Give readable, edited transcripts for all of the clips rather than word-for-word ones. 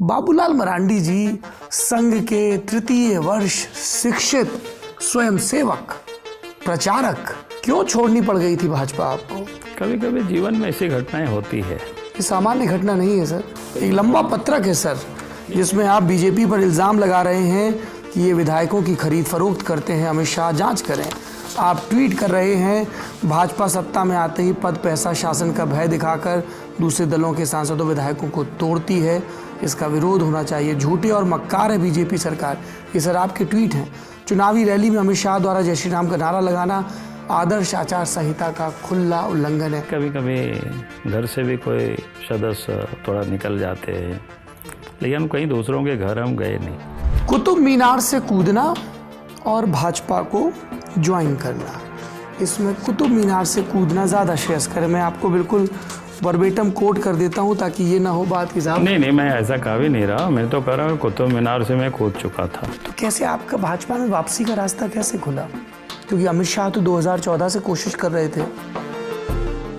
बाबूलाल मरांडी जी संघ के तृतीय वर्ष शिक्षित स्वयंसेवक प्रचारक, क्यों छोड़नी पड़ गई थी भाजपा आपको? कभी कभी जीवन में ऐसी घटनाएं होती है। ये सामान्य घटना नहीं है सर, एक लंबा पत्रक है सर, जिसमें आप बीजेपी पर इल्जाम लगा रहे हैं कि ये विधायकों की खरीद फरोख्त करते हैं, अमित शाह जांच करें। आप ट्वीट कर रहे हैं भाजपा सत्ता में आते ही पद, पैसा, शासन का भय दिखाकर दूसरे दलों के सांसदों विधायकों को तोड़ती है, इसका विरोध होना चाहिए, झूठी और मक्कार है बीजेपी सरकार। ये सर आपके ट्वीट हैं। चुनावी रैली में अमित शाह द्वारा जय श्री राम का नारा लगाना आदर्श आचार संहिता का खुला उल्लंघन है। कभी कभी घर से भी कोई सदस्य थोड़ा निकल जाते हैं, लेकिन कहीं दूसरों के घर हम गए नहीं। कुतुब मीनार से कूदना और भाजपा को ज्वाइन करना, इसमें कुतुब मीनार से कूदना ज़्यादा श्रेयस्कर है। मैं आपको बिल्कुल वर्बेटम कोट कर देता हूं ताकि ये ना हो बात की साहब। नहीं, मैं ऐसा कहा भी नहीं रहा, मैं तो कह रहा हूँ कुतुब मीनार से मैं कूद चुका था। तो कैसे आपका भाजपा में वापसी का रास्ता कैसे खुला? क्योंकि अमित शाह तो 2014 से कोशिश कर रहे थे,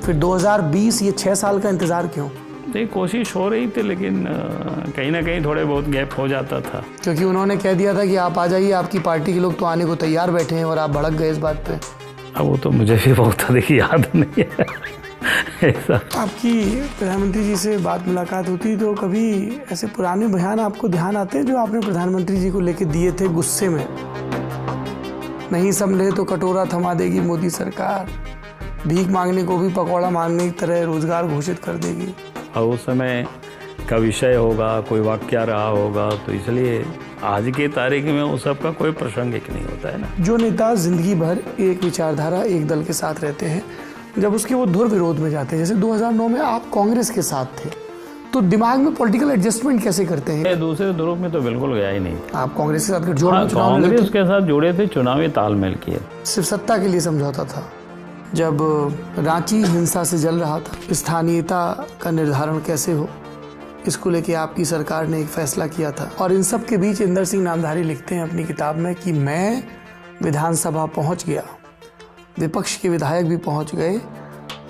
फिर 2020, ये 6 साल का इंतजार क्यों? नहीं, कोशिश हो रही थी, लेकिन कहीं ना कहीं थोड़े बहुत गैप हो जाता था। क्योंकि उन्होंने कह दिया था कि आप आ जाइए, आपकी पार्टी के लोग तो आने को तैयार बैठे हैं, और आप भड़क गए इस बात पे। अब वो तो मुझे भी बहुत अधिक याद नहीं है ऐसा। आपकी प्रधानमंत्री जी से बात मुलाकात होती तो कभी ऐसे पुराने बयान आपको ध्यान आते हैं जो आपने प्रधानमंत्री जी को लेके दिए थे गुस्से में? नहीं संभले तो कटोरा थमा देगी मोदी सरकार, भीख मांगने को भी पकौड़ा मांगने की तरह रोजगार घोषित कर देगी। और उस समय का विषय होगा, कोई वाक्य रहा होगा, तो इसलिए आज की तारीख में उस सब का कोई प्रासंगिक नहीं होता है ना। जो नेता जिंदगी भर एक विचारधारा, एक दल के साथ रहते हैं, जब उसके वो धुर विरोध में जाते हैं, जैसे 2009 में आप कांग्रेस के साथ थे, तो दिमाग में पॉलिटिकल एडजस्टमेंट कैसे करते हैं? दूसरे ध्रुव में तो बिल्कुल गया ही नहीं। आप कांग्रेस के साथ गठजोड़ में कांग्रेस के साथ जुड़े थे, चुनावी तालमेल किए, सिर्फ सत्ता के लिए समझौता था। जब रांची हिंसा से जल रहा था, स्थानीयता का निर्धारण कैसे हो, इसको लेके आपकी सरकार ने एक फैसला किया था। और इन सब के बीच इंदर सिंह नामधारी लिखते हैं अपनी किताब में कि मैं विधानसभा पहुंच गया, विपक्ष के विधायक भी पहुंच गए,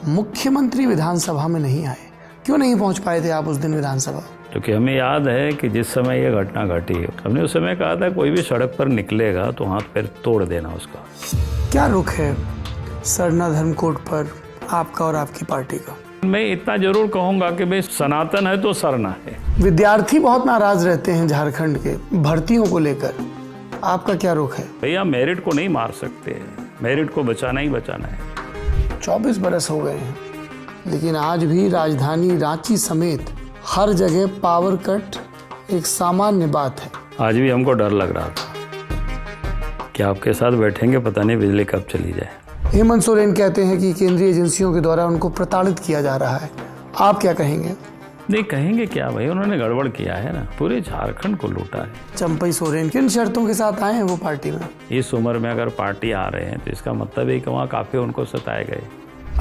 मुख्यमंत्री विधानसभा में नहीं आए। क्यों नहीं पहुंच पाए थे आप उस दिन विधानसभा? क्योंकि हमें याद है कि जिस समय ये घटना घटी, हमने उस समय कहा था कोई भी सड़क पर निकलेगा तो हाथ पैर तोड़ देना उसका। क्या रुख है सरना धर्मकोट पर आपका और आपकी पार्टी का? मैं इतना जरूर कहूंगा कि भाई सनातन है तो सरना है। विद्यार्थी बहुत नाराज रहते हैं झारखंड के भर्तियों को लेकर, आपका क्या रुख है? भैया मेरिट को नहीं मार सकते, मेरिट को बचाना ही बचाना है। 24 बरस हो गए हैं, लेकिन आज भी राजधानी रांची समेत हर जगह पावर कट एक सामान्य बात है। आज भी हमको डर लग रहा था कि आपके साथ बैठेंगे, पता नहीं बिजली कब चली जाए। हेमंत सोरेन कहते हैं कि केंद्रीय एजेंसियों के द्वारा उनको प्रताड़ित किया जा रहा है, आप क्या कहेंगे? नहीं, कहेंगे क्या भाई, उन्होंने गड़बड़ किया है ना, पूरे झारखंड को लूटा है। चंपई सोरेन किन शर्तों के साथ आए हैं वो पार्टी में? इस उम्र में अगर पार्टी आ रहे हैं तो इसका मतलब है कि वहाँ काफी उनको सताए गए।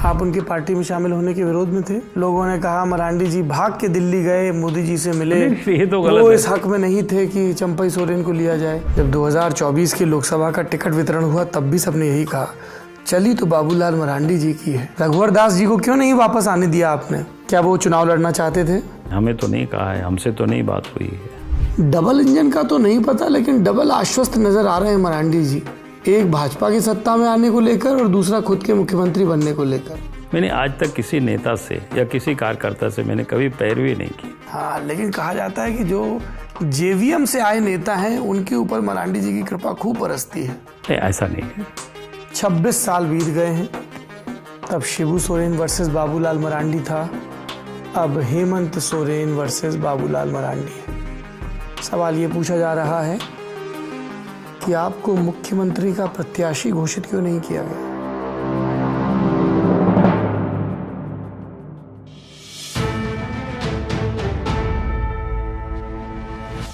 आप उनकी पार्टी में शामिल होने के विरोध में थे। लोगों ने कहा मरांडी जी भाग के दिल्ली गए, मोदी जी से मिले, ये तो गलत वो है। इस हक में नहीं थे कि चंपई सोरेन को लिया जाए। जब 2024 की लोकसभा का टिकट वितरण हुआ तब भी सबने यही कहा, चली तो बाबूलाल मरांडी जी की है। रघुवर दास जी को क्यों नहीं वापस आने दिया आपने? क्या वो चुनाव लड़ना चाहते थे? हमें तो नहीं कहा है, हमसे तो नहीं बात हुई है। डबल इंजन का तो नहीं पता, लेकिन डबल आश्वस्त नजर आ रहे हैं मरांडी जी, एक भाजपा की सत्ता में आने को लेकर और दूसरा खुद के मुख्यमंत्री बनने को लेकर। मैंने आज तक किसी नेता से या किसी कार्यकर्ता से मैंने कभी पैरवी नहीं की। हाँ, लेकिन कहा जाता है कि जो जेवीएम से आए नेता हैं उनके ऊपर मरांडी जी की कृपा खूब बरसती है। नहीं, ऐसा नहीं है। 26 साल बीत गए हैं, तब शिबू सोरेन वर्सेस बाबूलाल मरांडी था, अब हेमंत सोरेन वर्सेस बाबूलाल मरांडी है। सवाल ये पूछा जा रहा है कि आपको मुख्यमंत्री का प्रत्याशी घोषित क्यों नहीं किया गया?